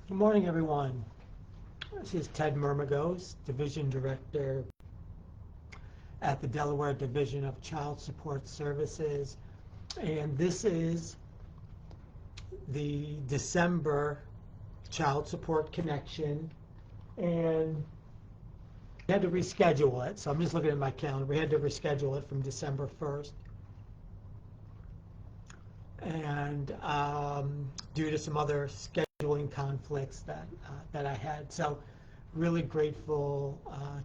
Good morning, everyone. This is Ted Murmagos, Division Director at the Delaware Division of Child Support Services. And this is the December Child Support Connection. And we had to reschedule it. So I'm just looking at my calendar. We had to reschedule it from December 1st. And due to some other scheduling conflicts that I had. So really grateful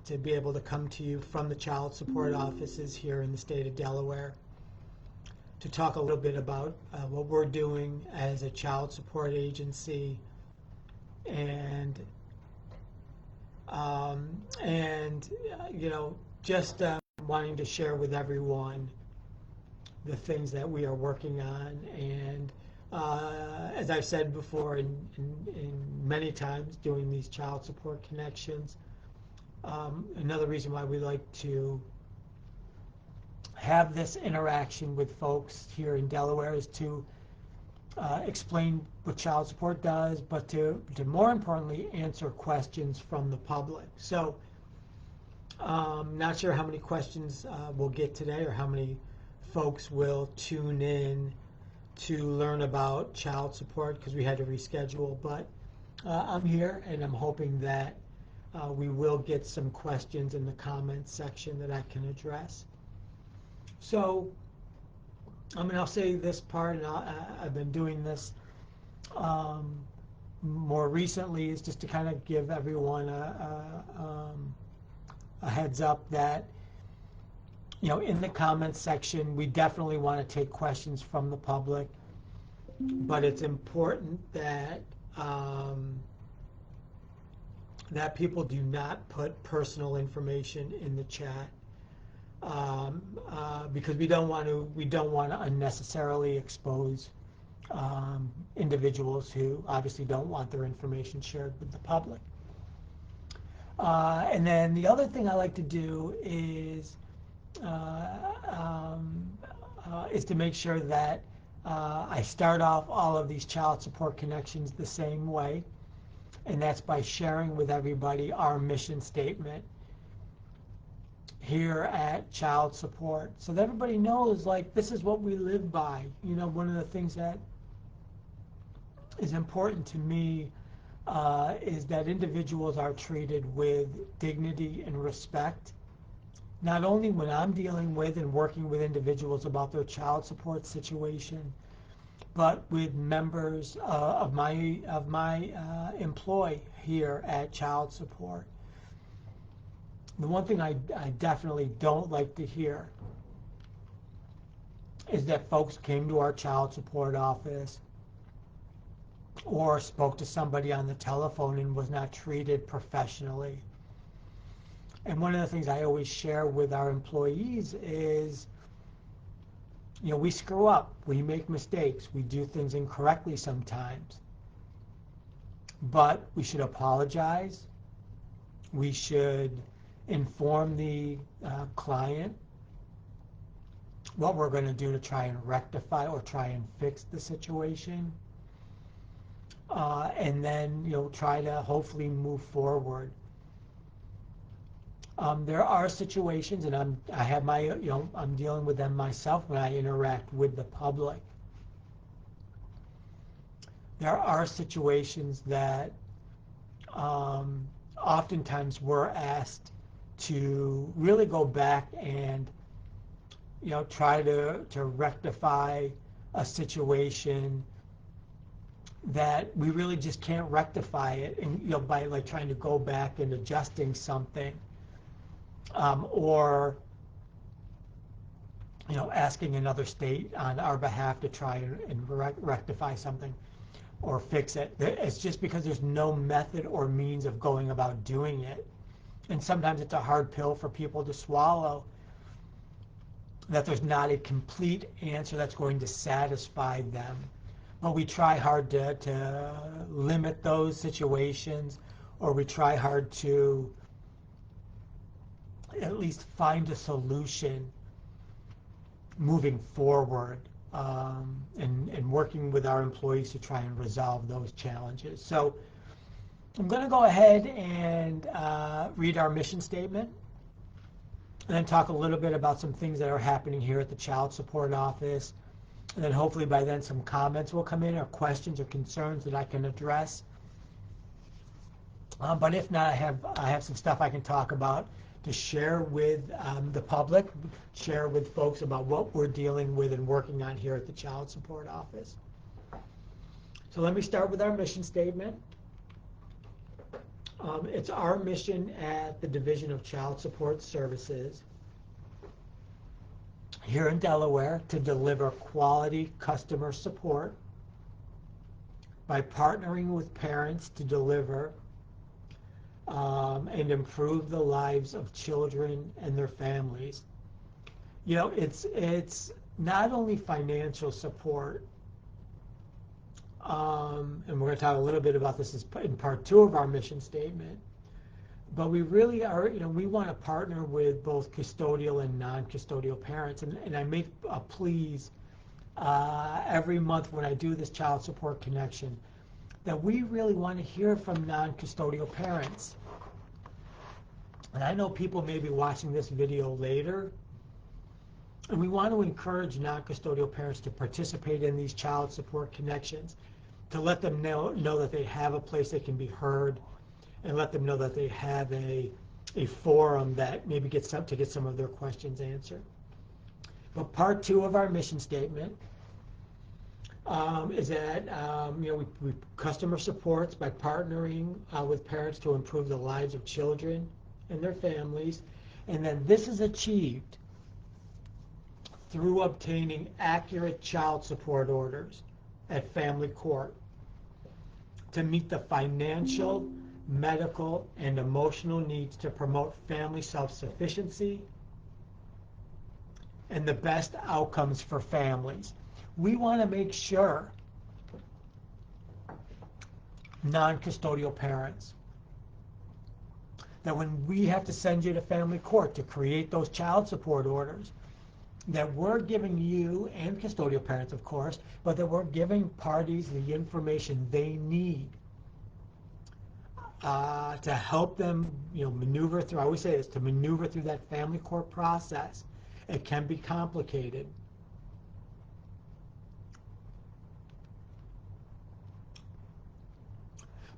to be able to come to you from the child support offices here in the state of Delaware to talk a little bit about what we're doing as a child support agency and just wanting to share with everyone the things that we are working on. And as I've said before in many times doing these child support connections, another reason why we like to have this interaction with folks here in Delaware is to explain what child support does, but to more importantly answer questions from the public. So not sure how many questions we'll get today or how many folks will tune in to learn about child support because we had to reschedule, but I'm here and I'm hoping that we will get some questions in the comments section that I can address. So I'll say this part, and I've been doing this more recently, is just to kind of give everyone a heads up that in the comments section, we definitely want to take questions from the public, but it's important that that people do not put personal information in the chat because we don't want to unnecessarily expose individuals who obviously don't want their information shared with the public. And then the other thing I like to do is to make sure that I start off all of these child support connections the same way, and that's by sharing with everybody our mission statement here at Child Support, so that everybody knows, like, this is what we live by. One of the things that is important to me is that individuals are treated with dignity and respect, not only when I'm dealing with and working with individuals about their child support situation, but with members of my employ here at Child Support. The one thing I definitely don't like to hear is that folks came to our child support office or spoke to somebody on the telephone and was not treated professionally. And one of the things I always share with our employees is, we screw up, we make mistakes, we do things incorrectly sometimes, but we should apologize. We should inform the client what we're going to do to try and rectify or try and fix the situation, and then try to hopefully move forward. There are situations, and I'm dealing with them myself when I interact with the public. There are situations that oftentimes we're asked to really go back and try to rectify a situation that we really just can't rectify it, and by like trying to go back and adjusting something, or asking another state on our behalf to try and rectify something or fix it. It's just because there's no method or means of going about doing it. And sometimes it's a hard pill for people to swallow, that there's not a complete answer that's going to satisfy them. But we try hard to limit those situations, or we try hard to at least find a solution moving forward, and working with our employees to try and resolve those challenges. So I'm going to go ahead and read our mission statement, and then talk a little bit about some things that are happening here at the Child Support Office. And then hopefully by then some comments will come in, or questions or concerns that I can address. But if not, I have some stuff I can talk about to share with the public, share with folks about what we're dealing with and working on here at the Child Support Office. So let me start with our mission statement. It's our mission at the Division of Child Support Services here in Delaware to deliver quality customer support by partnering with parents to deliver and improve the lives of children and their families. You know, it's not only financial support, and we're going to talk a little bit about this in part 2 of our mission statement, but we really are, you know, we want to partner with both custodial and non-custodial parents, and I make pleas every month when I do this Child Support Connection, that we really want to hear from non-custodial parents. And I know people may be watching this video later, and we want to encourage non-custodial parents to participate in these Child Support Connections, to let them know that they have a place they can be heard, and let them know that they have a forum that maybe get some of their questions answered. But part 2 of our mission statement is that you know, we customer supports by partnering with parents to improve the lives of children and their families, and then this is achieved through obtaining accurate child support orders at family court to meet the financial, medical, and emotional needs to promote family self-sufficiency and the best outcomes for families. We want to make sure non-custodial parents that when we have to send you to family court to create those child support orders, that we're giving you, and custodial parents of course, but that we're giving parties the information they need to help them, you know, maneuver through, I always say this, to maneuver through that family court process. It can be complicated.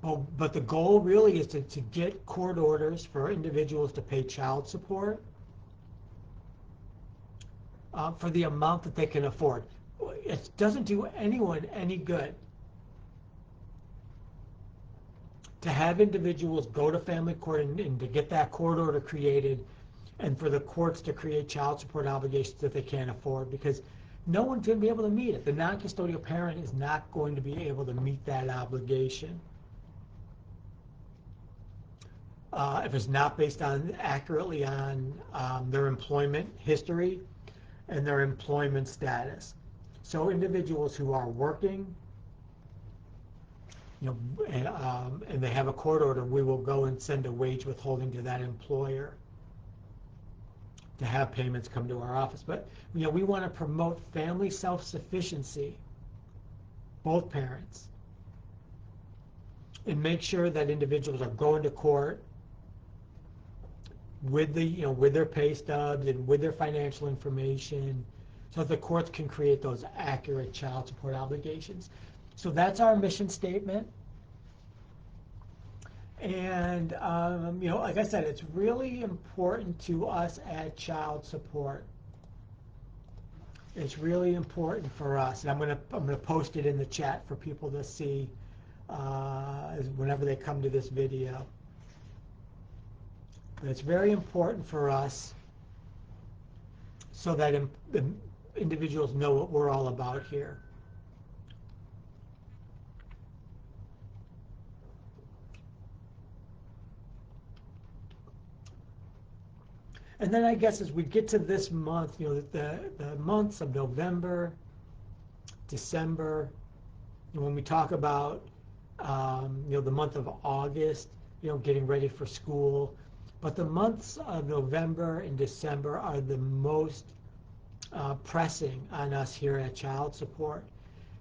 But the goal really is to get court orders for individuals to pay child support for the amount that they can afford. It doesn't do anyone any good to have individuals go to family court and to get that court order created, and for the courts to create child support obligations that they can't afford, because no one's going to be able to meet it. The non-custodial parent is not going to be able to meet that obligation if it's not based accurately on their employment history and their employment status. So individuals who are working, you know, and they have a court order, we will go and send a wage withholding to that employer to have payments come to our office. But you know, we want to promote family self-sufficiency, both parents, and make sure that individuals are going to court with the, you know, with their pay stubs and with their financial information, so that the courts can create those accurate child support obligations. So that's our mission statement. And you know, like I said, it's really important to us at Child Support. It's really important for us, and I'm gonna post it in the chat for people to see whenever they come to this video. But it's very important for us so that individuals know what we're all about here. And then I guess as we get to this month, you know, the months of November, December, when we talk about, you know, the month of August, you know, getting ready for school, but the months of November and December are the most pressing on us here at Child Support,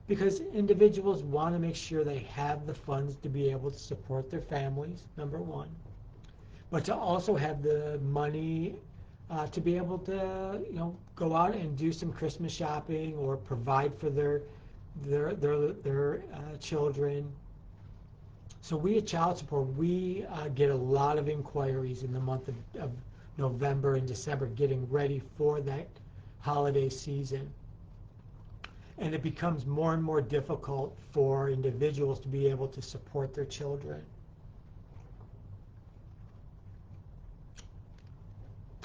because individuals want to make sure they have the funds to be able to support their families, number one, but to also have the money to be able to, go out and do some Christmas shopping or provide for their children. So we at Child Support, we get a lot of inquiries in the month of November and December getting ready for that holiday season. And it becomes more and more difficult for individuals to be able to support their children.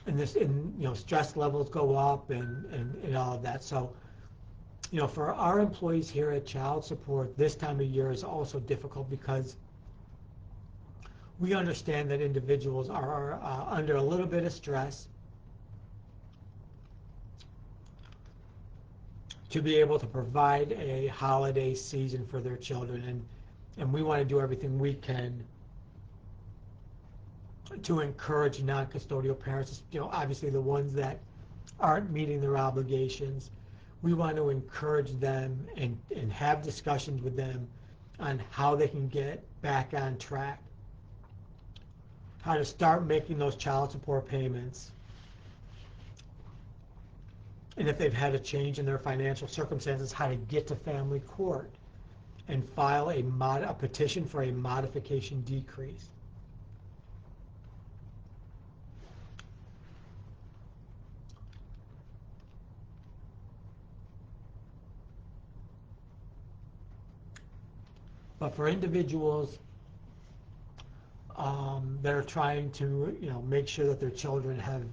And stress levels go up and all of that. So, for our employees here at Child Support, this time of year is also difficult because we understand that individuals are under a little bit of stress to be able to provide a holiday season for their children, and we want to do everything we can to encourage non-custodial parents, obviously the ones that aren't meeting their obligations. We want to encourage them and have discussions with them on how they can get back on track, how to start making those child support payments, and if they've had a change in their financial circumstances, how to get to family court and file a petition for a modification decrease. But for individuals that are trying to, make sure that their children have,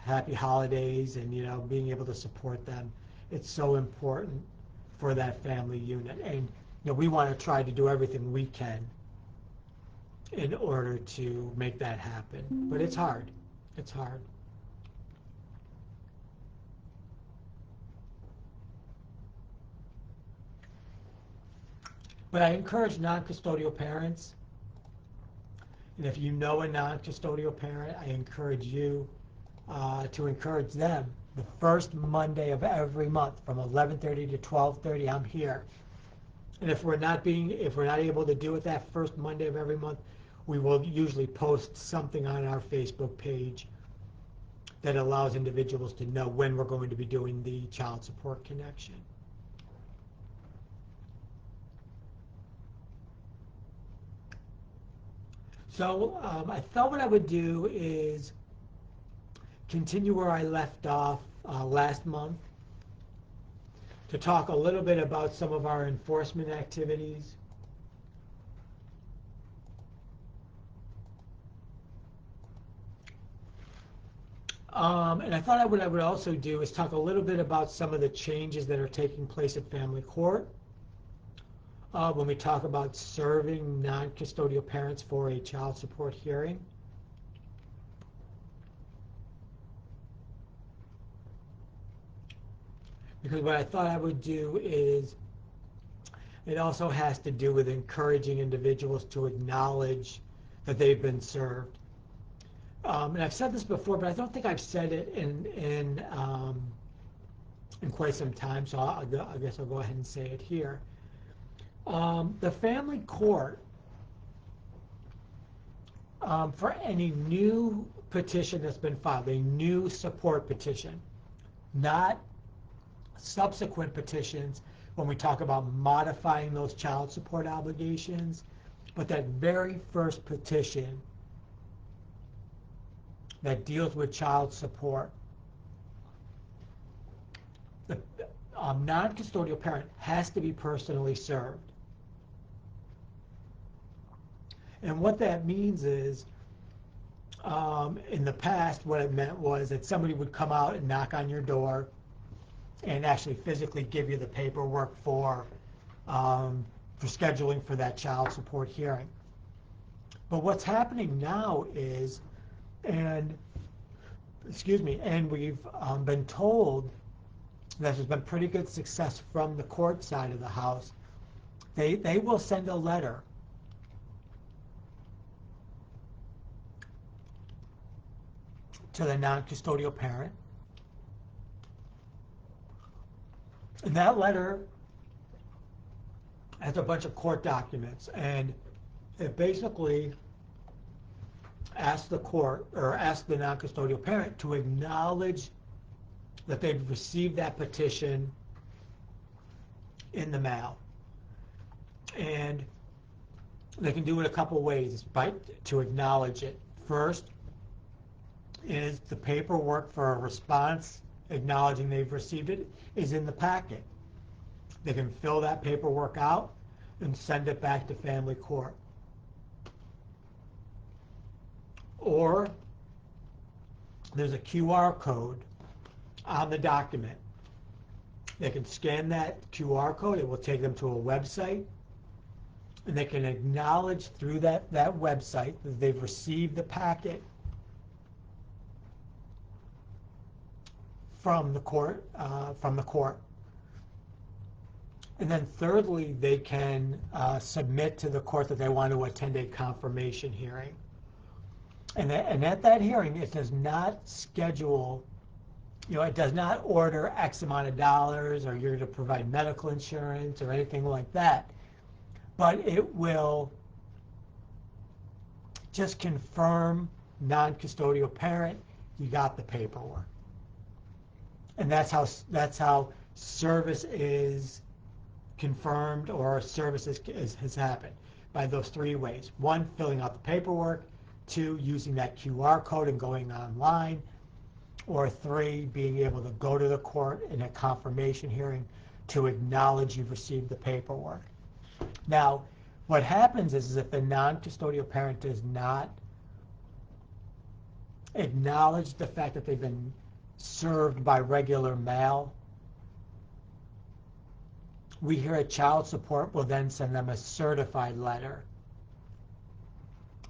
happy holidays and, being able to support them, it's so important for that family unit. And, we want to try to do everything we can in order to make that happen. But it's hard. It's hard. But I encourage non-custodial parents, and if you know a non-custodial parent, I encourage you to encourage them. The first Monday of every month from 11:30 to 12:30, I'm here. And if we're not able to do it that first Monday of every month, we will usually post something on our Facebook page that allows individuals to know when we're going to be doing the child support connection. So I thought what I would do is continue where I left off last month to talk a little bit about some of our enforcement activities. And I thought what I would also do is talk a little bit about some of the changes that are taking place at family court. When we talk about serving non-custodial parents for a child support hearing. Because what I thought I would do is, it also has to do with encouraging individuals to acknowledge that they've been served. And I've said this before, but I don't think I've said it in quite some time, so I guess I'll go ahead and say it here. The family court, for any new petition that's been filed, a new support petition, not subsequent petitions when we talk about modifying those child support obligations, but that very first petition that deals with child support, the non-custodial parent has to be personally served. And what that means is, in the past, what it meant was that somebody would come out and knock on your door and actually physically give you the paperwork for scheduling for that child support hearing. But what's happening now is, and we've been told that there's been pretty good success from the court side of the house. They will send a letter to the non-custodial parent And that letter has a bunch of court documents, and it basically asks the court or asks the non-custodial parent to acknowledge that they've received that petition in the mail. And they can do it a couple ways to acknowledge it. First is the paperwork for a response acknowledging they've received it is in the packet. They can fill that paperwork out and send it back to family court. Or there's a QR code on the document. They can scan that QR code. It will take them to a website, and they can acknowledge through that website that they've received the packet from the court. And then thirdly, they can submit to the court that they want to attend a confirmation hearing. And at that hearing, it does not schedule, it does not order X amount of dollars or you're to provide medical insurance or anything like that. But it will just confirm non-custodial parent, you got the paperwork. And that's how service is confirmed or service has happened, by those three ways. One, filling out the paperwork. Two, using that QR code and going online. Or three, being able to go to the court in a confirmation hearing to acknowledge you've received the paperwork. Now, what happens is if the non-custodial parent does not acknowledge the fact that they've been served by regular mail, we here at Child Support will then send them a certified letter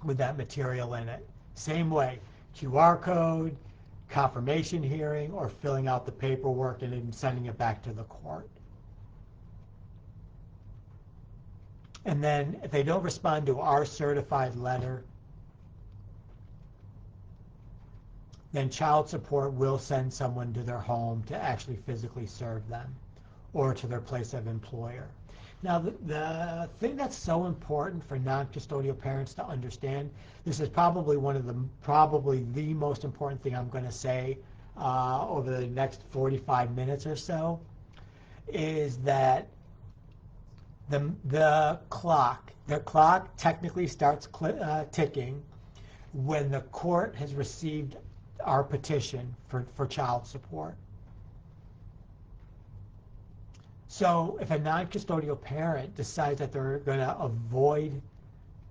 with that material in it. Same way, QR code, confirmation hearing, or filling out the paperwork and then sending it back to the court. And then if they don't respond to our certified letter, then Child Support will send someone to their home to actually physically serve them, or to their place of employer. Now, the thing that's so important for non-custodial parents to understand, this is probably the most important thing I'm going to say over the next 45 minutes or so, is that the clock technically starts ticking when the court has received our petition for child support. So if a non-custodial parent decides that they're going to avoid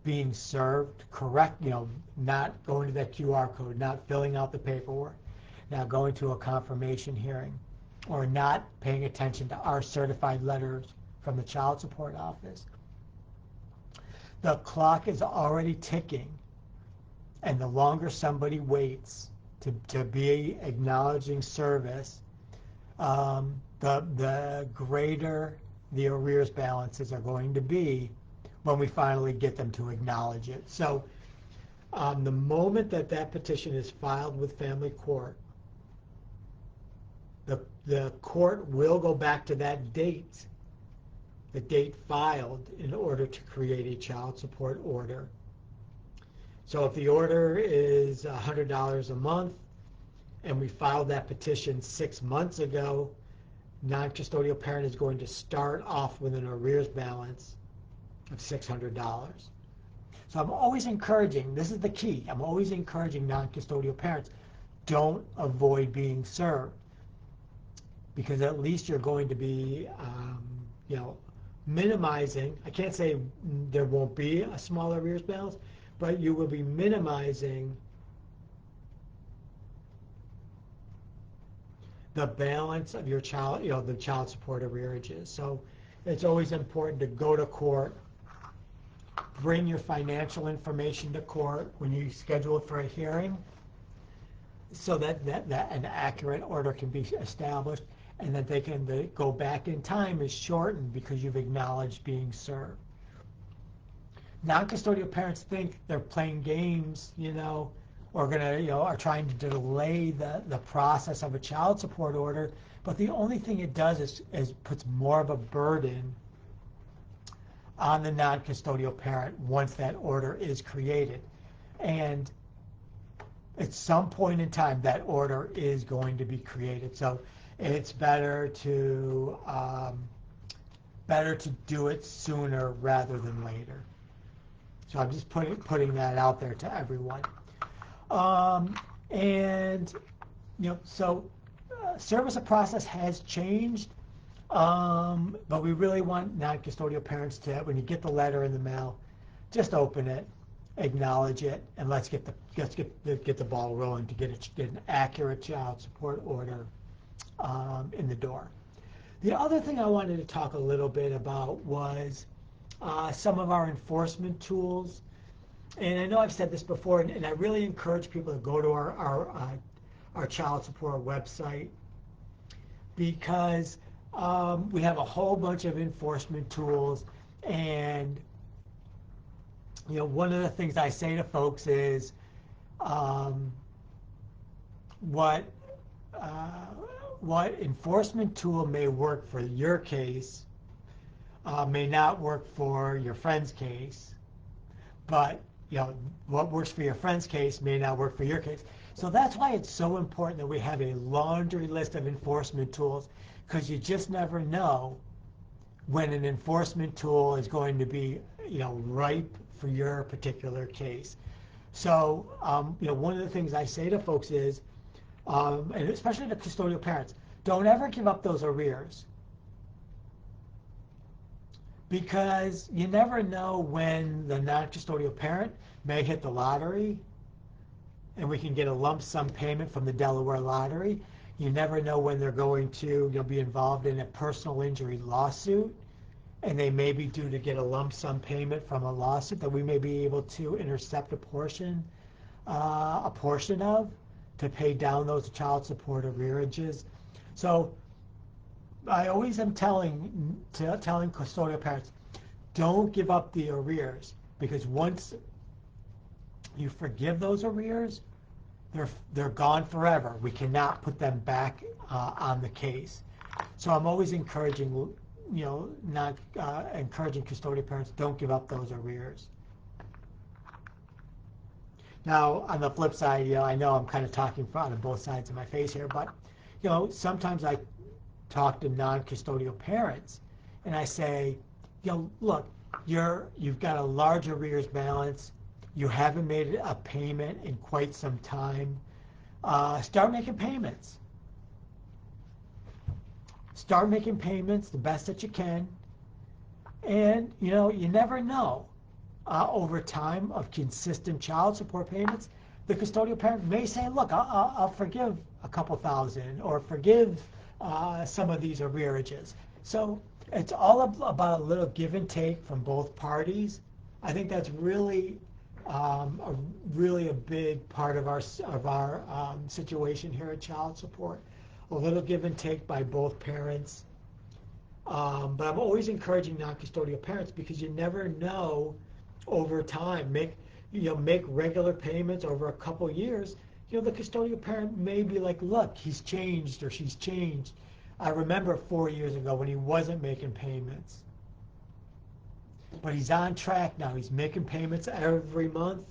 being served, not going to that QR code, not filling out the paperwork, not going to a confirmation hearing, or not paying attention to our certified letters from the child support office, the clock is already ticking, and the longer somebody waits to be acknowledging service, the greater the arrears balances are going to be when we finally get them to acknowledge it. So the moment that petition is filed with family court, the court will go back to that date, the date filed, in order to create a child support order. So if the order is $100 a month, and we filed that petition 6 months ago, non-custodial parent is going to start off with an arrears balance of $600. So I'm always encouraging, this is the key, I'm always encouraging non-custodial parents, don't avoid being served, because at least you're going to be, minimizing, I can't say there won't be a small arrears balance, but you will be minimizing the balance of your child, the child support arrearages. So it's always important to go to court, bring your financial information to court when you schedule it for a hearing, so that an accurate order can be established, and that they can go back in time is shortened because you've acknowledged being served. Non-custodial parents think they're playing games, or are trying to delay the process of a child support order, But the only thing it does is puts more of a burden on the non-custodial parent once that order is created. And at some point in time, that order is going to be created. So it's better to do it sooner rather than later. So I'm just putting that out there to everyone. And so service of process has changed, but we really want non-custodial parents to, when you get the letter in the mail, just open it, acknowledge it, and let's get the ball rolling to get an accurate child support order in the door. The other thing I wanted to talk a little bit about was some of our enforcement tools. And I know I've said this before, and I really encourage people to go to our child support website, because we have a whole bunch of enforcement tools. And one of the things I say to folks is what enforcement tool may work for your case may not work for your friend's case, but what works for your friend's case may not work for your case. So that's why it's so important that we have a laundry list of enforcement tools, because you just never know when an enforcement tool is going to be ripe for your particular case. So one of the things I say to folks is, and especially the custodial parents, don't ever give up those arrears, because you never know when the non-custodial parent may hit the lottery and we can get a lump sum payment from the Delaware lottery. You never know when they're going to be involved in a personal injury lawsuit, and they may be due to get a lump sum payment from a lawsuit that we may be able to intercept a portion of to pay down those child support arrearages. So I always am telling custodial parents, don't give up the arrears, because once you forgive those arrears, they're gone forever. We cannot put them back on the case. So I'm always encouraging, encouraging custodial parents, don't give up those arrears. Now, on the flip side, I know I'm kind of talking out of both sides of my face here, but sometimes I talk to non-custodial parents and I say, look, you've got a large arrears balance. You haven't made a payment in quite some time. Start making payments. Start making payments the best that you can. And, you never know. Over time of consistent child support payments, the custodial parent may say, look, I'll forgive a couple thousand, or forgive some of these arrearages. So it's all about a little give and take from both parties. I think that's really a big part of our situation here at child support. A little give and take by both parents. But I'm always encouraging non-custodial parents, because you never know over time. Make regular payments over a couple years. The custodial parent may be like, look, he's changed or she's changed. I remember 4 years ago when he wasn't making payments, but he's on track now. He's making payments every month.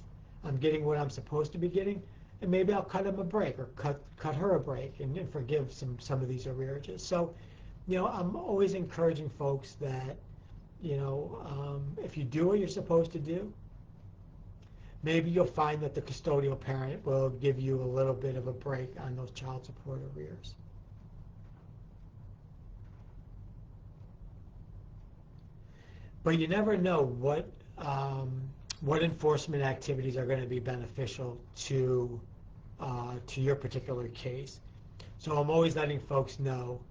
I'm getting what I'm supposed to be getting, and maybe I'll cut him a break, or cut her a break, and forgive some of these arrearages. So, I'm always encouraging folks that, if you do what you're supposed to do, maybe you'll find that the custodial parent will give you a little bit of a break on those child support arrears. But you never know what enforcement activities are going to be beneficial to your particular case. So I'm always letting folks know,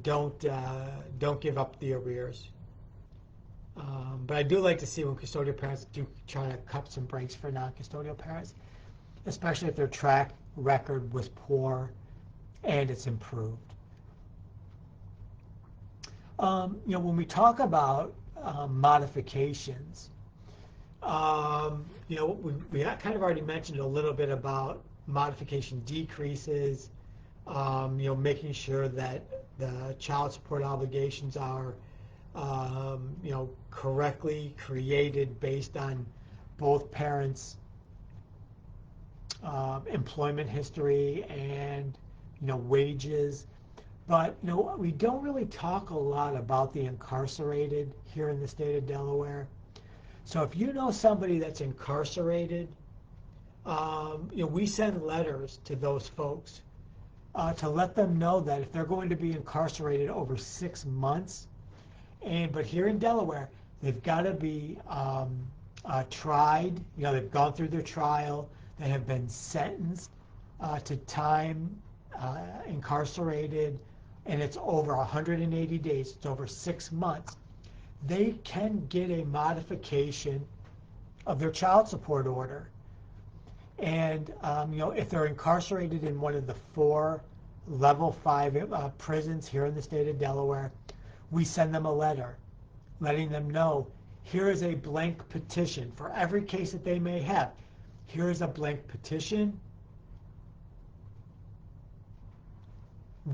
don't give up the arrears. But I do like to see when custodial parents do try to cut some breaks for non-custodial parents, especially if their track record was poor and it's improved. When we talk about modifications, we kind of already mentioned a little bit about modification decreases, Making sure that the child support obligations are, correctly created based on both parents' employment history and, wages. But, we don't really talk a lot about the incarcerated here in the state of Delaware. So if you know somebody that's incarcerated, we send letters to those folks to let them know that if they're going to be incarcerated over 6 months, but here in Delaware, they've got to be tried. They've gone through their trial. They have been sentenced to time incarcerated, and it's over 180 days. It's over 6 months. They can get a modification of their child support order. And, if they're incarcerated in one of the 4 level 5 prisons here in the state of Delaware, we send them a letter letting them know, here is a blank petition for every case that they may have. Here is a blank petition.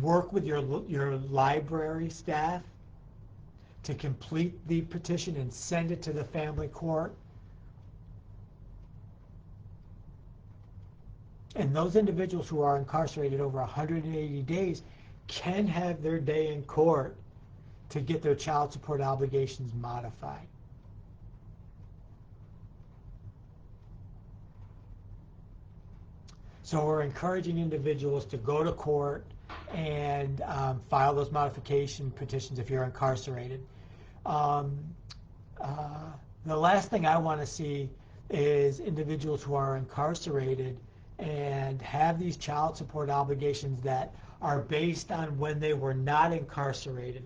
Work with your library staff to complete the petition and send it to the family court. And those individuals who are incarcerated over 180 days can have their day in court to get their child support obligations modified. So we're encouraging individuals to go to court and file those modification petitions if you're incarcerated. The last thing I want to see is individuals who are incarcerated and have these child support obligations that are based on when they were not incarcerated.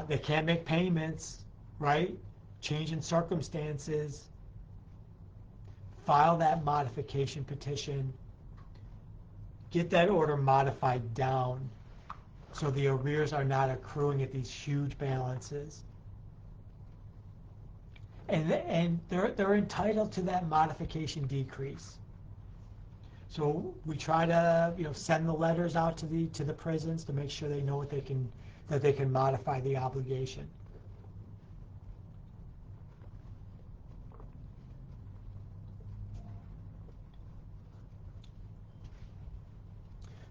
They can't make payments, right? Change in circumstances. File that modification petition. Get that order modified down so the arrears are not accruing at these huge balances. And they're entitled to that modification decrease. So we try to send the letters out to the prisons to make sure they know what that they can modify the obligation.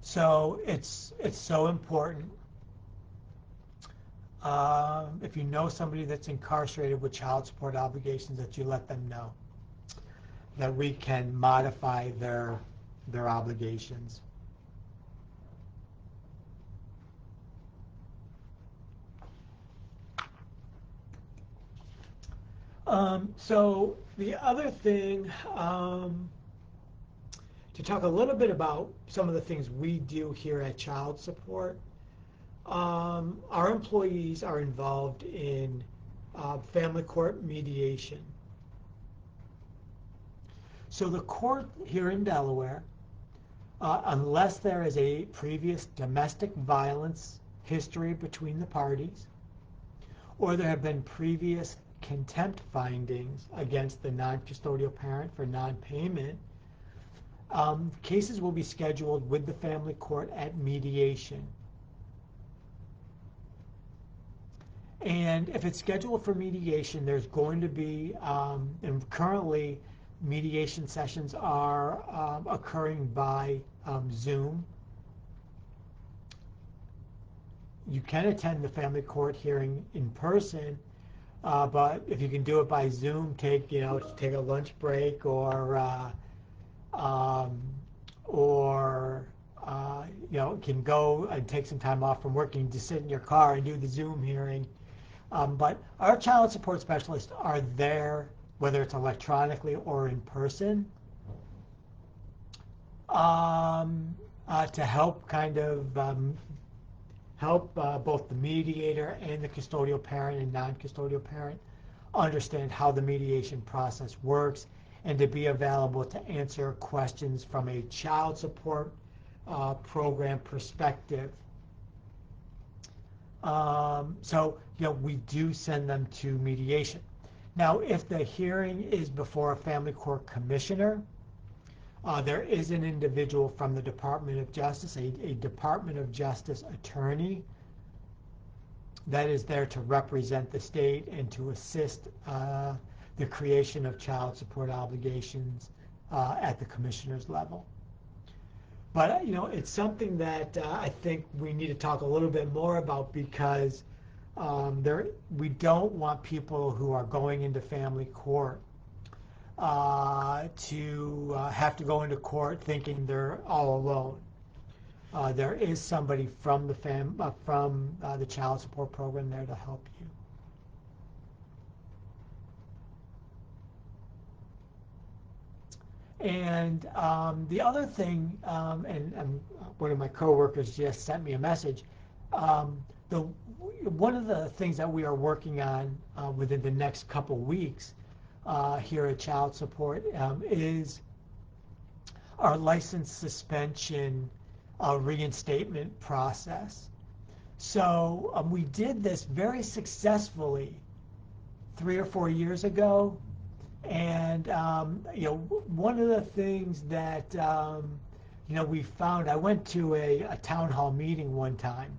So it's so important. If you know somebody that's incarcerated with child support obligations, that you let them know that we can modify their obligations. So the other thing, to talk a little bit about some of the things we do here at Child Support, our employees are involved in family court mediation. So the court here in Delaware, unless there is a previous domestic violence history between the parties, or there have been previous contempt findings against the non-custodial parent for non-payment, cases will be scheduled with the family court at mediation. And if it's scheduled for mediation, there's going to be, and currently mediation sessions are occurring by Zoom. You can attend the family court hearing in person, but if you can do it by Zoom, take a lunch break or can go and take some time off from work and just sit in your car and do the Zoom hearing. But our child support specialists are there, whether it's electronically or in person, to help help both the mediator and the custodial parent and non-custodial parent understand how the mediation process works, and to be available to answer questions from a child support program perspective. So we do send them to mediation. Now, if the hearing is before a family court commissioner, There is an individual from the Department of Justice, a Department of Justice attorney that is there to represent the state and to assist the creation of child support obligations at the commissioner's level. But it's something that I think we need to talk a little bit more about, because we don't want people who are going into family court to have to go into court thinking they're all alone. There is somebody from the child support program there to help you. And the other thing, and one of my coworkers just sent me a message. One of the things that we are working on within the next couple weeks here at Child Support is our license suspension reinstatement process. So we did this very successfully 3 or 4 years ago. And one of the things that we found, I went to a town hall meeting one time,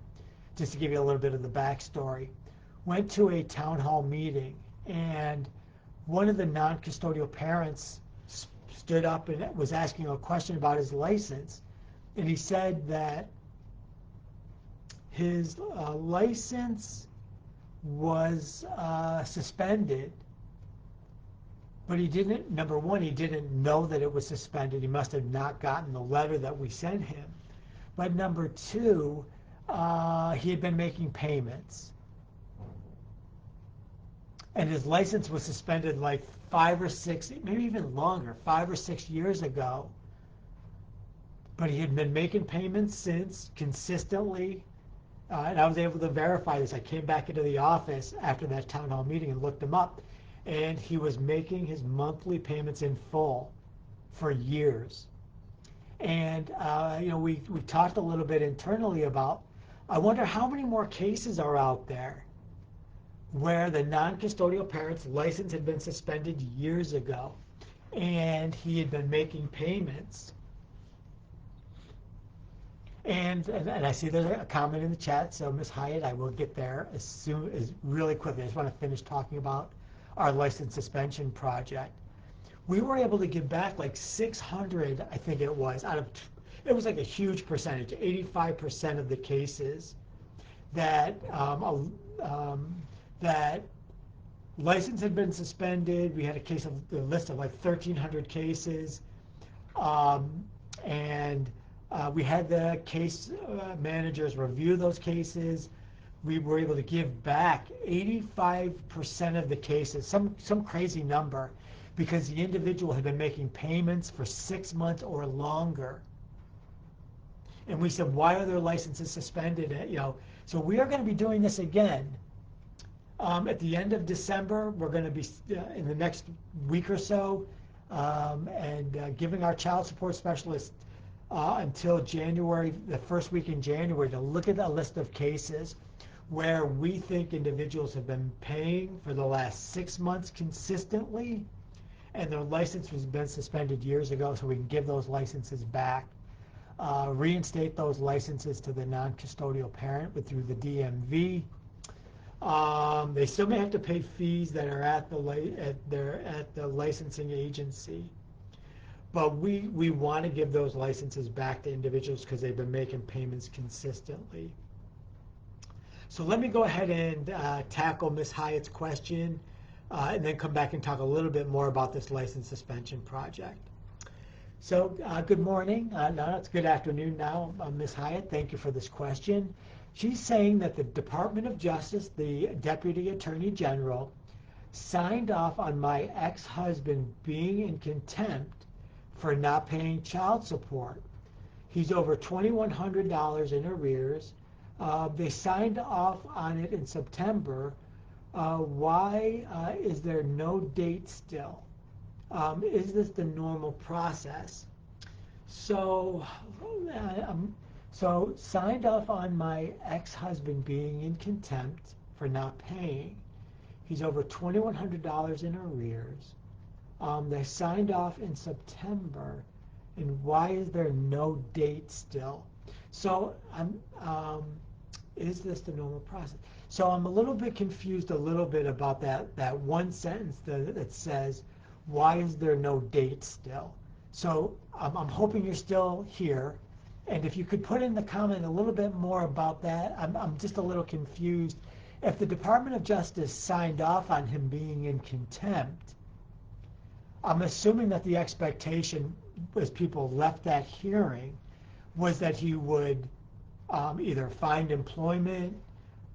just to give you a little bit of the backstory. Went to a town hall meeting, and one of the non-custodial parents stood up and was asking a question about his license, and he said that his license was suspended. But he didn't, number one, he didn't know that it was suspended. He must have not gotten the letter that we sent him. But number two, he had been making payments. And his license was suspended like 5 or 6, maybe even longer, 5 or 6 years ago. But he had been making payments since, consistently. And I was able to verify this. I came back into the office after that town hall meeting and looked him up. And he was making his monthly payments in full for years. And we talked a little bit internally about, I wonder how many more cases are out there where the non-custodial parent's license had been suspended years ago, and he had been making payments. And I see there's a comment in the chat, so Ms. Hyatt, I will get there as really quickly. I just want to finish talking about our license suspension project. We were able to give back like 600, I think it was, it was like a huge percentage, 85% of the cases that that license had been suspended. We had a list of like 1,300 cases, and we had the case managers review those cases. We were able to give back 85% of the cases, some crazy number, because the individual had been making payments for 6 months or longer. And we said, why are their licenses suspended? So we are going to be doing this again. At the end of December, we're going to be in the next week or so, and giving our child support specialists until January, the first week in January, to look at a list of cases where we think individuals have been paying for the last 6 months consistently, and their license has been suspended years ago, so we can give those licenses back, reinstate those licenses to the non-custodial parent through the DMV. They still may have to pay fees that are at the licensing agency, but we want to give those licenses back to individuals because they've been making payments consistently. So let me go ahead and tackle Ms. Hyatt's question, and then come back and talk a little bit more about this license suspension project. So good morning. No, it's good afternoon now, Ms. Hyatt. Thank you for this question. She's saying that the Department of Justice, the Deputy Attorney General, signed off on my ex-husband being in contempt for not paying child support. He's over $2,100 in arrears. They signed off on it in September. Why is there no date still? Is this the normal process? So signed off on my ex-husband being in contempt for not paying. He's over $2,100 in arrears. They signed off in September, And why is there no date still? So is this the normal process? So I'm a little bit confused a little bit about that one sentence that says, why is there no date still? So I'm hoping you're still here. And if you could put in the comment a little bit more about that, I'm just a little confused. If the Department of Justice signed off on him being in contempt, I'm assuming that the expectation as people left that hearing was that he would either find employment,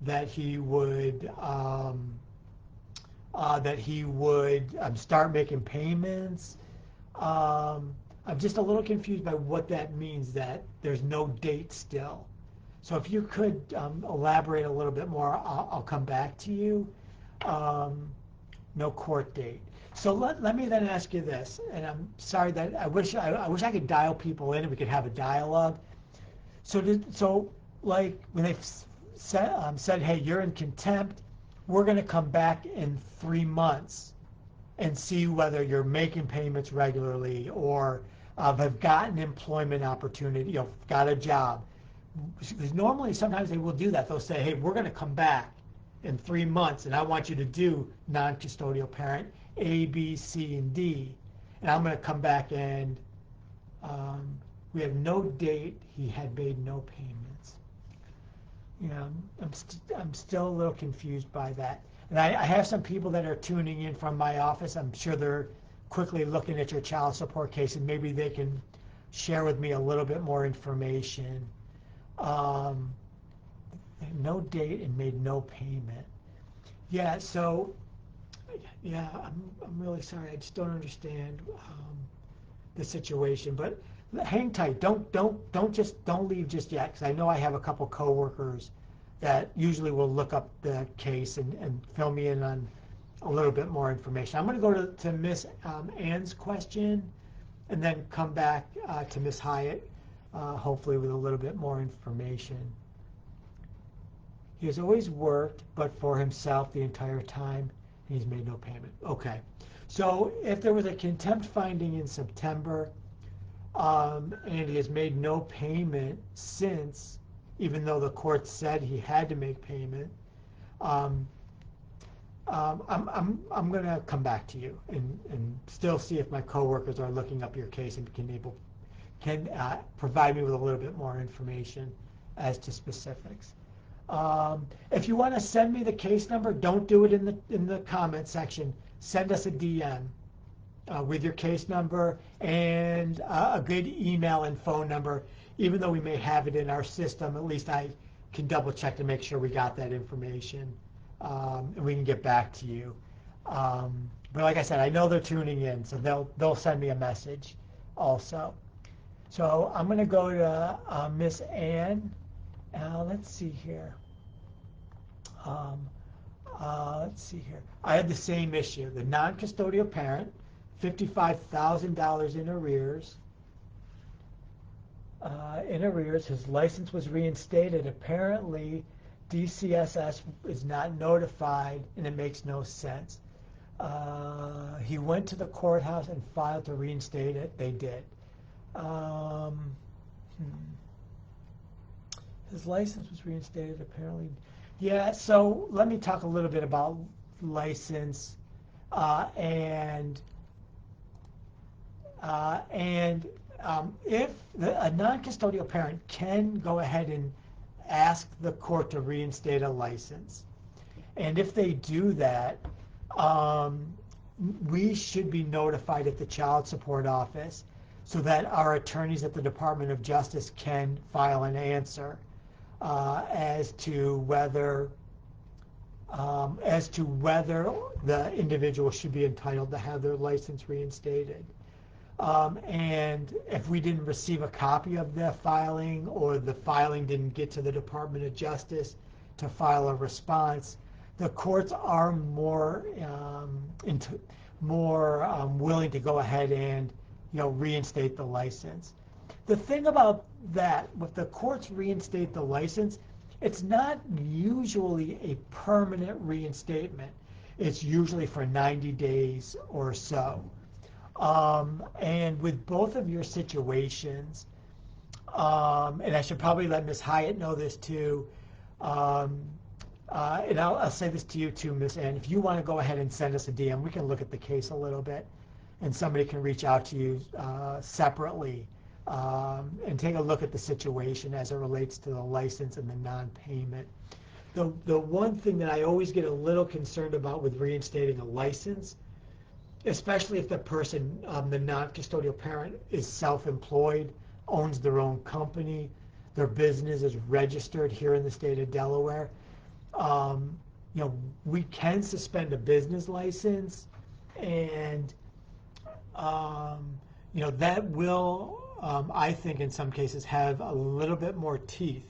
that he would start making payments. I'm just a little confused by what that means, that there's no date still. So if you could elaborate a little bit more, I'll come back to you. No court date. So let me then ask you this, and I'm sorry that I wish I could dial people in and we could have a dialogue. So like when they said, hey, you're in contempt, we're going to come back in 3 months and see whether you're making payments regularly or have gotten employment opportunity, got a job. Because normally sometimes they will do that. They'll say, hey, we're going to come back in 3 months and I want you to do non-custodial parent A, B, C, and D. And I'm going to come back and we have no date. He had made no payments. I'm still a little confused by that. And I have some people that are tuning in from my office. I'm sure they're quickly looking at your child support case, and maybe they can share with me a little bit more information. No date and made no payment. Yeah, so, yeah, I'm really sorry. I just don't understand the situation. But hang tight. Don't leave just yet, because I know I have a couple coworkers that usually will look up the case and fill me in on a little bit more information. I'm going to go to Miss Ann's question and then come back to Miss Hyatt, hopefully with a little bit more information. He has always worked, but for himself the entire time. He's made no payment. Okay. So if there was a contempt finding in September, and he has made no payment since, even though the court said he had to make payment, I'm going to come back to you and still see if my coworkers are looking up your case and can provide me with a little bit more information as to specifics. If you want to send me the case number, don't do it in the comment section. Send us a DM with your case number and a good email and phone number. Even though we may have it in our system, at least I can double check to make sure we got that information, and we can get back to you. But like I said, I know they're tuning in, so they'll send me a message also. So I'm going to go to Miss Ann. Let's see here. I had the same issue. The non-custodial parent, $55,000 in arrears. His license was reinstated. Apparently, DCSS is not notified, and it makes no sense. He went to the courthouse and filed to reinstate it. They did. His license was reinstated, apparently. Yeah, so let me talk a little bit about license and if a non-custodial parent can go ahead and ask the court to reinstate a license, and if they do that, we should be notified at the child support office so that our attorneys at the Department of Justice can file an answer as to whether the individual should be entitled to have their license reinstated. And if we didn't receive a copy of the filing, or the filing didn't get to the Department of Justice to file a response, the courts are more willing to go ahead and reinstate the license. The thing about that, if the courts reinstate the license, it's not usually a permanent reinstatement. It's usually for 90 days or so. And with both of your situations, and I should probably let Ms. Hyatt know this too, um, and I'll say this to you too, Ms. Ann. If you want to go ahead and send us a DM, we can look at the case a little bit, and somebody can reach out to you separately and take a look at the situation as it relates to the license and the non-payment. The one thing that I always get a little concerned about with reinstating a license, especially if the person, the non-custodial parent, is self-employed, owns their own company, their business is registered here in the state of Delaware, you know, we can suspend a business license, and you know, that will, I think, in some cases, have a little bit more teeth,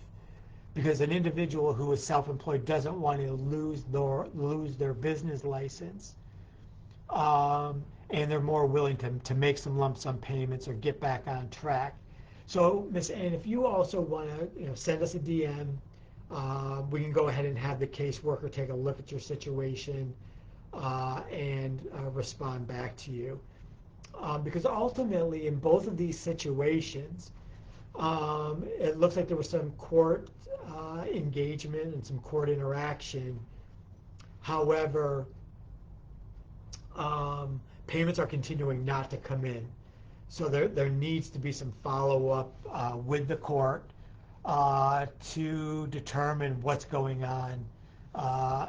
because an individual who is self-employed doesn't want to lose their business license, and they're more willing to make some lump sum payments or get back on track. So, Ms. Ann, if you also want to, send us a DM, we can go ahead and have the caseworker take a look at your situation and respond back to you. Because ultimately, in both of these situations, it looks like there was some court engagement and some court interaction. However, payments are continuing not to come in. So there needs to be some follow-up with the court to determine what's going on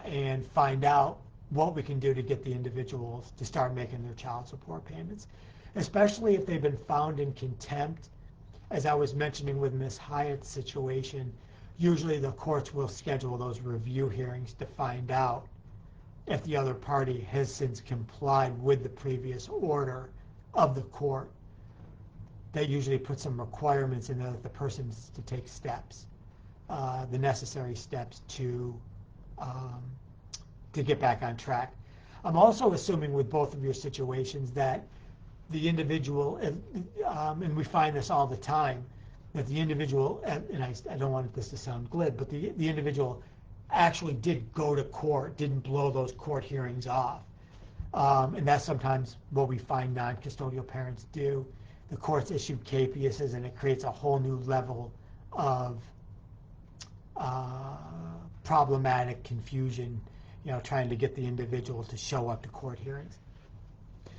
and find out what we can do to get the individuals to start making their child support payments, especially if they've been found in contempt. As I was mentioning with Ms. Hyatt's situation, usually the courts will schedule those review hearings to find out if the other party has since complied with the previous order of the court. That usually puts some requirements in there that the person is to take steps, the necessary steps to get back on track. I'm also assuming with both of your situations that the individual, and we find this all the time, that the individual, and I don't want this to sound glib, but the individual actually did go to court, didn't blow those court hearings off. And that's sometimes what we find non-custodial parents do. The courts issue capiases, and it creates a whole new level of problematic confusion, trying to get the individual to show up to court hearings.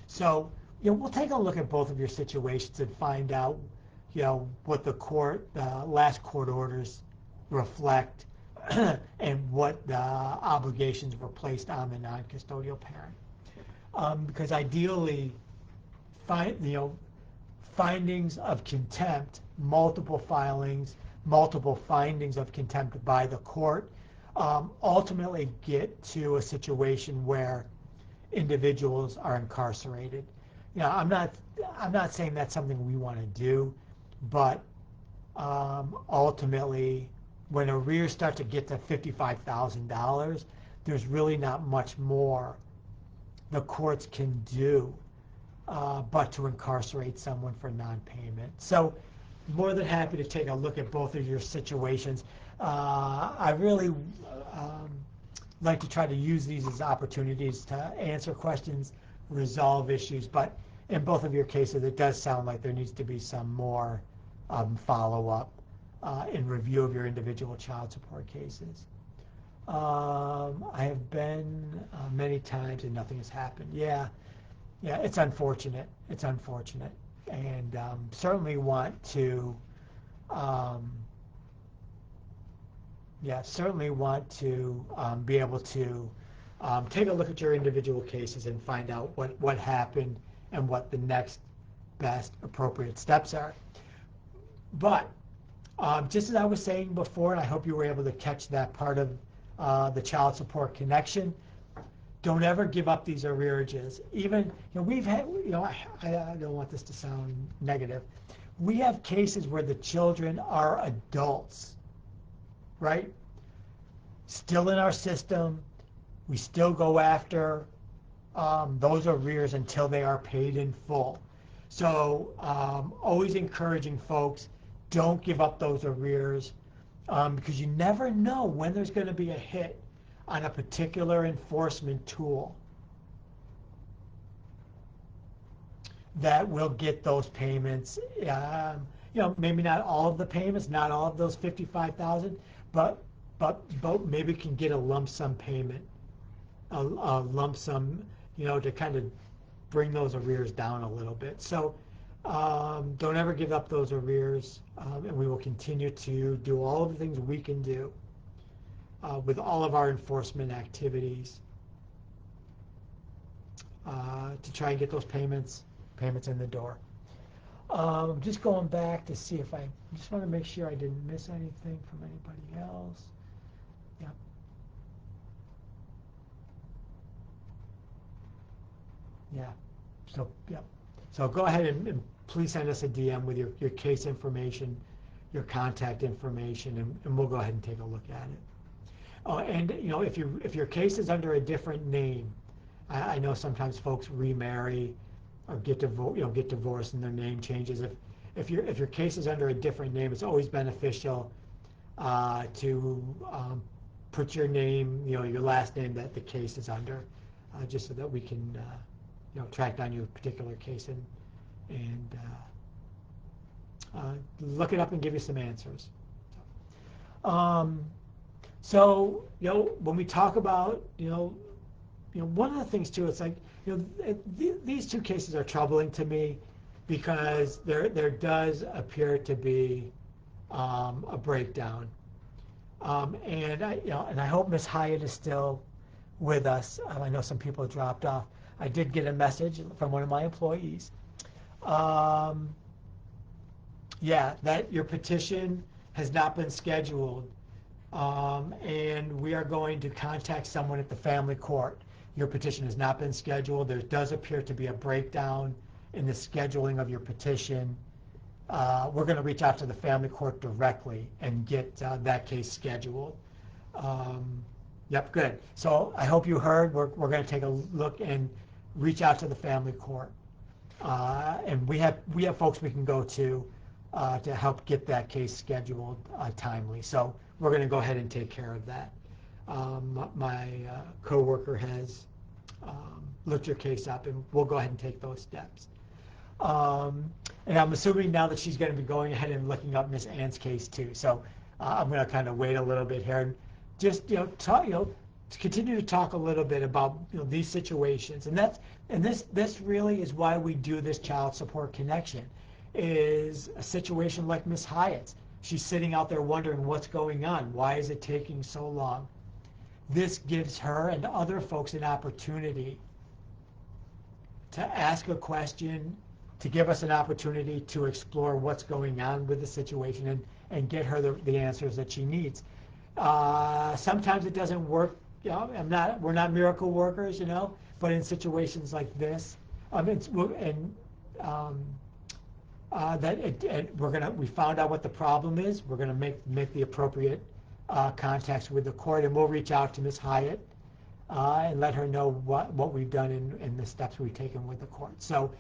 So, we'll take a look at both of your situations and find out, what the last court orders reflect and what obligations were placed on the non-custodial parent. Because ideally, findings of contempt, multiple findings of contempt by the court, ultimately get to a situation where individuals are incarcerated. I'm not saying that's something we want to do, but ultimately, when arrears start to get to $55,000, there's really not much more the courts can do but to incarcerate someone for non-payment. So, more than happy to take a look at both of your situations. I really like to try to use these as opportunities to answer questions, resolve issues, but in both of your cases, it does sound like there needs to be some more follow-up in review of your individual child support cases. I have been many times and nothing has happened. Yeah, it's unfortunate. It's unfortunate, and certainly want to, be able to take a look at your individual cases and find out what happened and what the next best appropriate steps are. But just as I was saying before, and I hope you were able to catch that part of the child support connection, don't ever give up these arrearages. Even, we've had, I don't want this to sound negative. We have cases where the children are adults, right? Still in our system. We still go after those arrears until they are paid in full. So always encouraging folks, don't give up those arrears because you never know when there's going to be a hit on a particular enforcement tool. that we'll get those payments. Maybe not all of the payments, not all of those 55,000, but maybe can get a lump sum payment, a lump sum, to kind of bring those arrears down a little bit. So don't ever give up those arrears, and we will continue to do all of the things we can do with all of our enforcement activities to try and get those payments in the door. Just going back to see if I just want to make sure I didn't miss anything from anybody else. Yep. Yeah. So, yep. So go ahead and please send us a DM with your case information, your contact information, and we'll go ahead and take a look at it. Oh, and if your case is under a different name, I know sometimes folks remarry or get divorced and their name changes. If your case is under a different name, it's always beneficial to put your name, your last name that the case is under, just so that we can track down your particular case and look it up and give you some answers. So when we talk about one of the things too, it's like these two cases are troubling to me because there does appear to be a breakdown, and I hope Miss Hyatt is still with us. I know some people dropped off. I did get a message from one of my employees. That your petition has not been scheduled, and we are going to contact someone at the family court. Your petition has not been scheduled. There does appear to be a breakdown in the scheduling of your petition. We're going to reach out to the family court directly and get that case scheduled. Yep, good. So I hope you heard. We're going to take a look and reach out to the family court, and we have folks we can go to help get that case scheduled timely. So we're going to go ahead and take care of that. My coworker has looked your case up, and we'll go ahead and take those steps. And I'm assuming now that she's going to be going ahead and looking up Miss Ann's case too. So I'm going to kind of wait a little bit here and just continue to talk a little bit about these situations. And this really is why we do this child support connection. Is a situation like Miss Hyatt's. She's sitting out there wondering what's going on. Why is it taking so long? This gives her and other folks an opportunity to ask a question, to give us an opportunity to explore what's going on with the situation and get her the answers that she needs. Sometimes it doesn't work. We're not miracle workers, but in situations like this, we found out what the problem is. We're gonna make the appropriate contacts with the court, and we'll reach out to Ms. Hyatt and let her know what we've done and the steps we've taken with the court. So,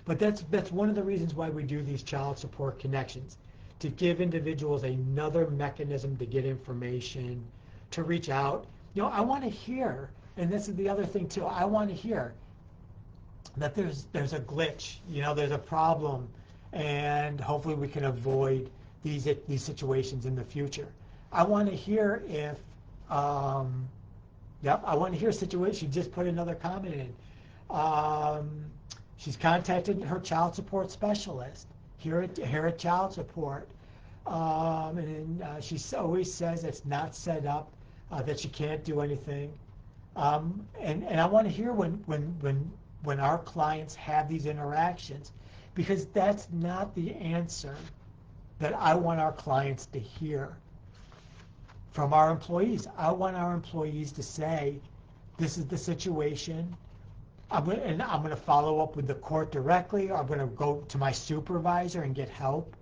but that's one of the reasons why we do these child support connections, to give individuals another mechanism to get information, to reach out. I want to hear, and this is the other thing too. I want to hear that there's a glitch. There's a problem. And hopefully we can avoid these situations in the future. I want to hear if, I want to hear a situation. She just put another comment in. She's contacted her child support specialist here at Child Support, and she always says it's not set up, that she can't do anything. And I want to hear when our clients have these interactions, because that's not the answer that I want our clients to hear from our employees. I want our employees to say, this is the situation, I'm going to follow up with the court directly, or I'm going to go to my supervisor and get help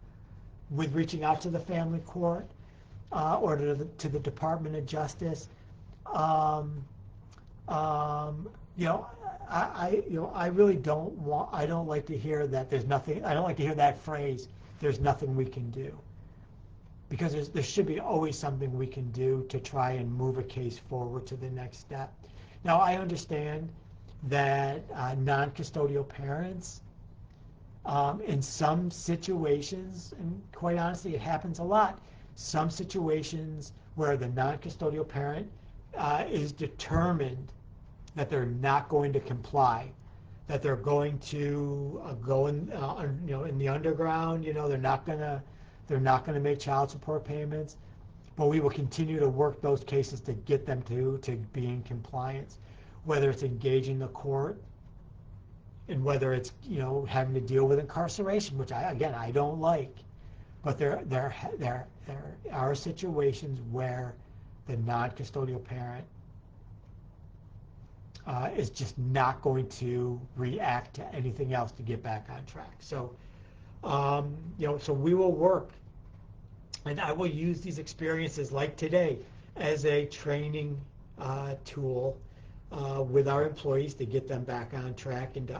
with reaching out to the family court or to the Department of Justice. I really don't like to hear that there's nothing. I don't like to hear that phrase, there's nothing we can do, because there should be always something we can do to try and move a case forward to the next step. Now, I understand that non-custodial parents In some situations, and quite honestly, it happens a lot, some situations where the non-custodial parent is determined that they're not going to comply, that they're going to go in, in the underground. They're not gonna make child support payments, but we will continue to work those cases to get them to be in compliance, whether it's engaging the court, and whether it's having to deal with incarceration, which I don't like, but there are situations where the non-custodial parent is just not going to react to anything else to get back on track. So so we will work, and I will use these experiences like today as a training tool with our employees to get them back on track, and to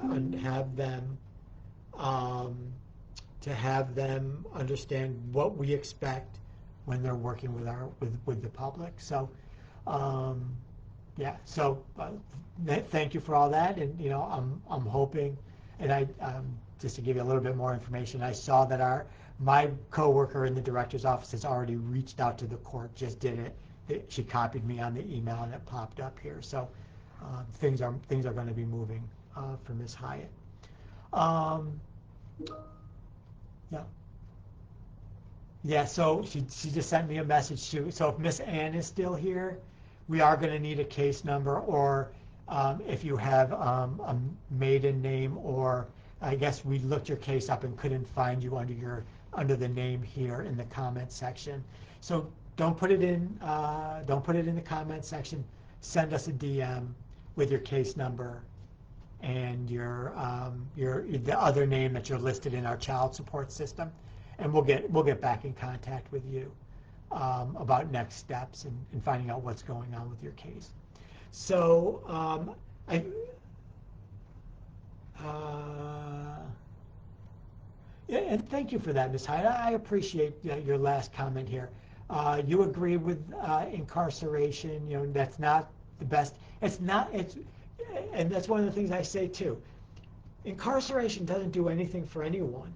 have them understand what we expect when they're working with the public. So thank you for all that, and I'm hoping, and just to give you a little bit more information, I saw that my coworker in the director's office has already reached out to the court, just did it. She copied me on the email, and it popped up here. So things are going to be moving for Ms. Hyatt. So she just sent me a message too. So if Miss Ann is still here, we are going to need a case number, or if you have a maiden name, or I guess we looked your case up and couldn't find you under the name here in the comment section. So don't put it in the comment section. Send us a DM with your case number and your the other name that you're listed in our child support system, and we'll get back in contact with you about next steps and finding out what's going on with your case. So and thank you for that, Ms. Hyde. I appreciate your last comment here. You agree with incarceration. That's not the best. And that's one of the things I say too. Incarceration doesn't do anything for anyone.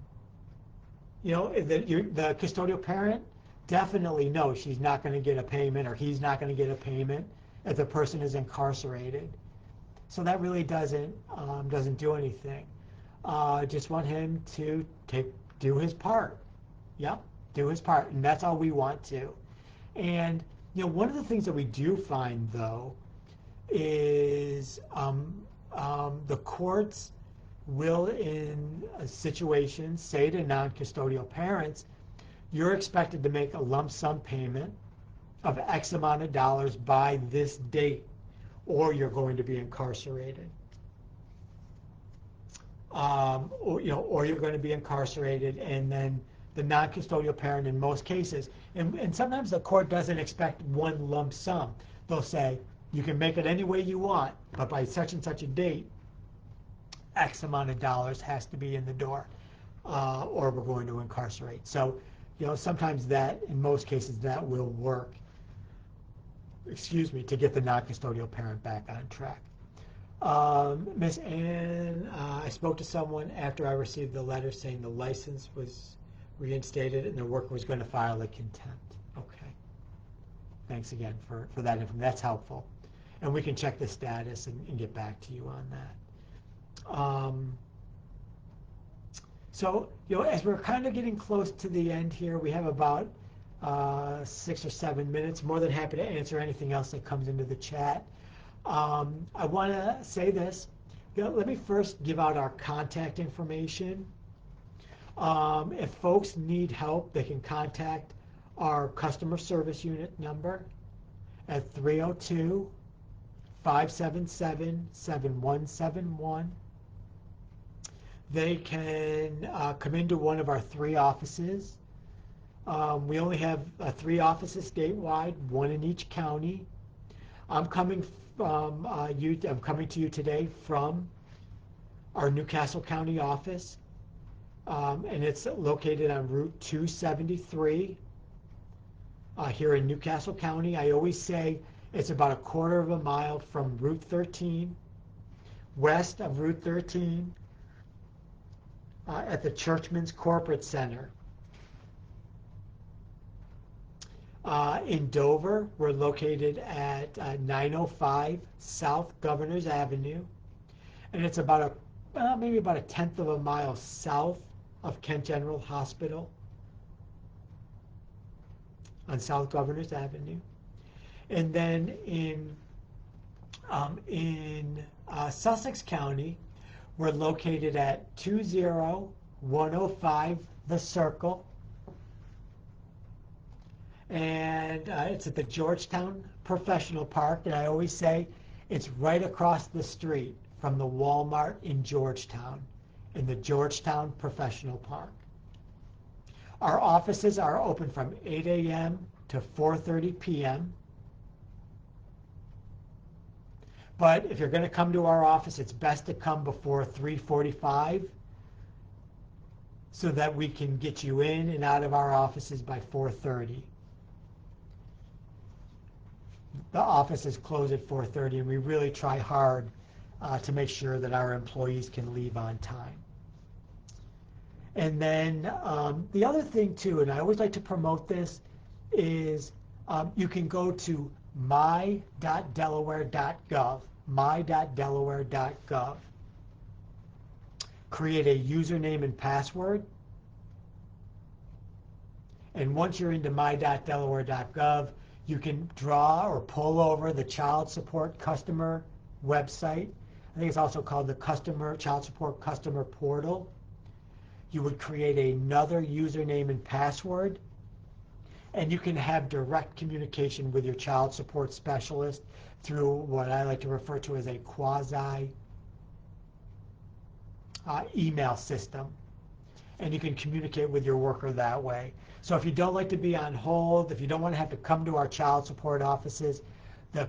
The custodial parent definitely knows she's not going to get a payment, or he's not going to get a payment if the person is incarcerated. So that really doesn't do anything. Just want him to do his part. Yep, do his part, and that's all we want to. And one of the things that we do find though is the courts will, in situations, say to non-custodial parents, you're expected to make a lump sum payment of X amount of dollars by this date, or you're going to be incarcerated. Or you're going to be incarcerated, and then the non-custodial parent in most cases, and sometimes the court doesn't expect one lump sum. They'll say, you can make it any way you want, but by such and such a date, X amount of dollars has to be in the door, or we're going to incarcerate. So, sometimes that, in most cases, that will work, to get the non-custodial parent back on track. Ms. Ann, I spoke to someone after I received the letter saying the license was reinstated and the worker was going to file a contempt. Okay. Thanks again for that information. That's helpful. And we can check the status and get back to you on that. So, as we're kind of getting close to the end here, we have about 6 or 7 minutes. More than happy to answer anything else that comes into the chat. I want to say this. Let me first give out our contact information. If folks need help, they can contact our customer service unit number at 302-577-7171. They can come into one of our 3 offices. We only have 3 offices statewide, 1 in each county. I'm coming to you today from our Newcastle County office, and it's located on Route 273 here in Newcastle County. I always say it's about a quarter of a mile from Route 13, west of Route 13, at the Churchman's Corporate Center. In Dover, we're located at 905 South Governors Avenue, and it's about maybe about a tenth of a mile south of Kent General Hospital on South Governors Avenue. And then in Sussex County, we're located at 20105 The Circle, and it's at the Georgetown Professional Park, and I always say it's right across the street from the Walmart in Georgetown, in the Georgetown Professional Park. Our offices are open from 8 a.m. to 4:30 p.m. But if you're going to come to our office, it's best to come before 3:45 so that we can get you in and out of our offices by 4:30. The offices close at 4:30, and we really try hard to make sure that our employees can leave on time. And then the other thing too, and I always like to promote this, is you can go to my.delaware.gov, my.delaware.gov, create a username and password, and once you're into my.delaware.gov, you can draw or pull over the child support customer website. I think it's also called the child support customer portal. You would create another username and password, and you can have direct communication with your child support specialist through what I like to refer to as a quasi email system. And you can communicate with your worker that way. So if you don't like to be on hold, if you don't want to have to come to our child support offices, the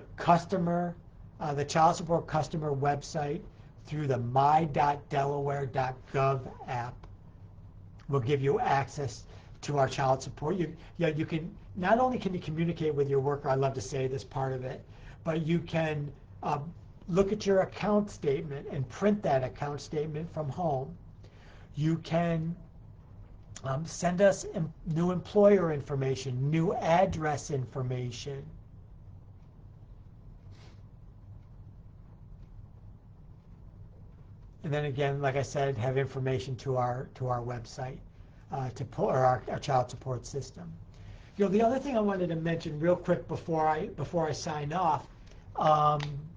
child support customer website through the my.delaware.gov app will give you access to our child support. You can not only can you communicate with your worker, I love to say this part of it, but you can look at your account statement and print that account statement from home. You can send us new employer information, new address information. And then again, like I said, have information to our website to pull our child support system. You know, the other thing I wanted to mention real quick before I sign off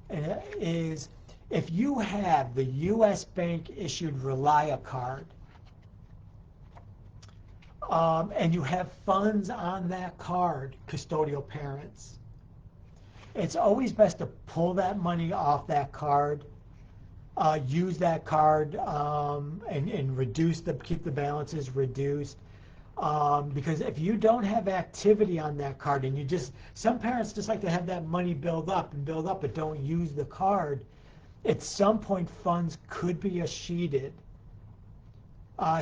is if you have the U.S. Bank issued Relia card and you have funds on that card, custodial parents, it's always best to pull that money off that card, use that card and keep the balances reduced. Because if you don't have activity on that card and some parents just like to have that money build up but don't use the card, at some point funds could be escheated,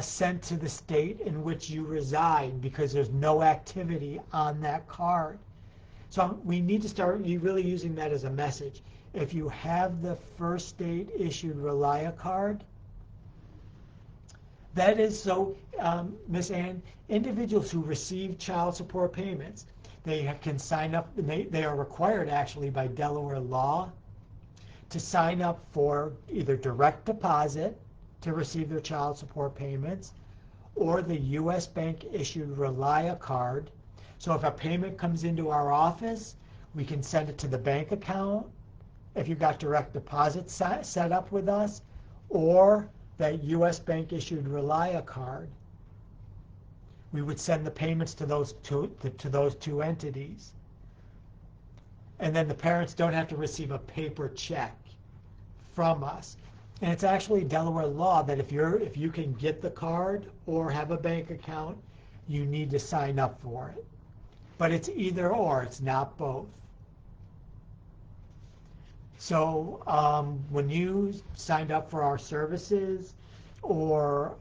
sent to the state in which you reside because there's no activity on that card. So we need to start really using that as a message. If you have the First State issued Relia card, that is so, Miss Ann, individuals who receive child support payments, they can sign up, they are required actually by Delaware law to sign up for either direct deposit to receive their child support payments or the U.S. Bank issued Relia card. So if a payment comes into our office, we can send it to the bank account if you've got direct deposit set up with us, or that U.S. Bank issued Relia card. We would send the payments to those two entities. And then the parents don't have to receive a paper check from us. And it's actually Delaware law that if you can get the card or have a bank account, you need to sign up for it. But it's either or, it's not both. So when you signed up for our services, or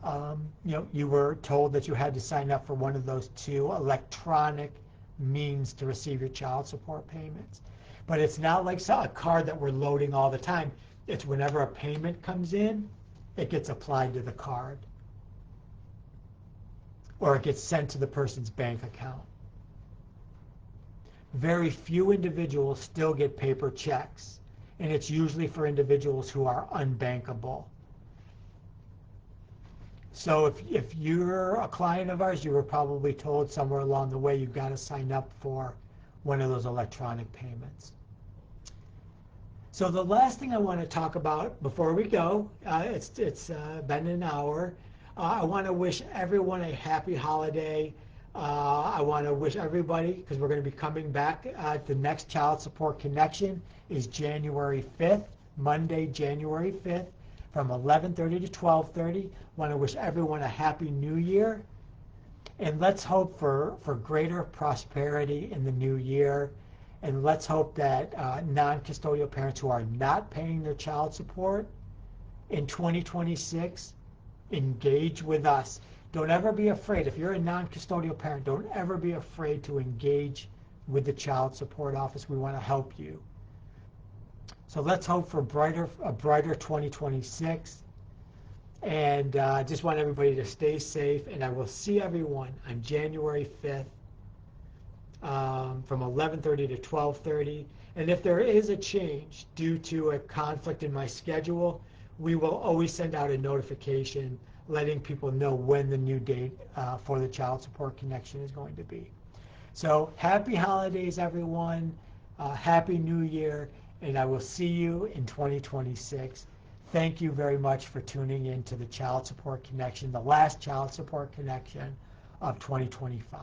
you were told that you had to sign up for one of those two electronic means to receive your child support payments. But it's not like a card that we're loading all the time. It's whenever a payment comes in, it gets applied to the card. or it gets sent to the person's bank account. Very few individuals still get paper checks, and it's usually for individuals who are unbankable. So if you're a client of ours, you were probably told somewhere along the way you've got to sign up for one of those electronic payments. So the last thing I want to talk about before we go, it's been an hour. I want to wish everyone a happy holiday. I want to wish everybody, because we're going to be coming back, the next Child Support Connection is January 5th, Monday, January 5th, from 11:30 to 12:30. Want to wish everyone a happy new year, and let's hope for greater prosperity in the new year, and let's hope that non-custodial parents who are not paying their child support in 2026 engage with us. Don't ever be afraid. If you're a non-custodial parent, don't ever be afraid to engage with the Child Support Office. We want to help you. So let's hope for a brighter 2026. And just want everybody to stay safe. And I will see everyone on January 5th from 11:30 to 12:30. And if there is a change due to a conflict in my schedule, we will always send out a notification letting people know when the new date for the Child Support Connection is going to be. So happy holidays, everyone. Happy New Year. And I will see you in 2026. Thank you very much for tuning in to the Child Support Connection, the last Child Support Connection of 2025.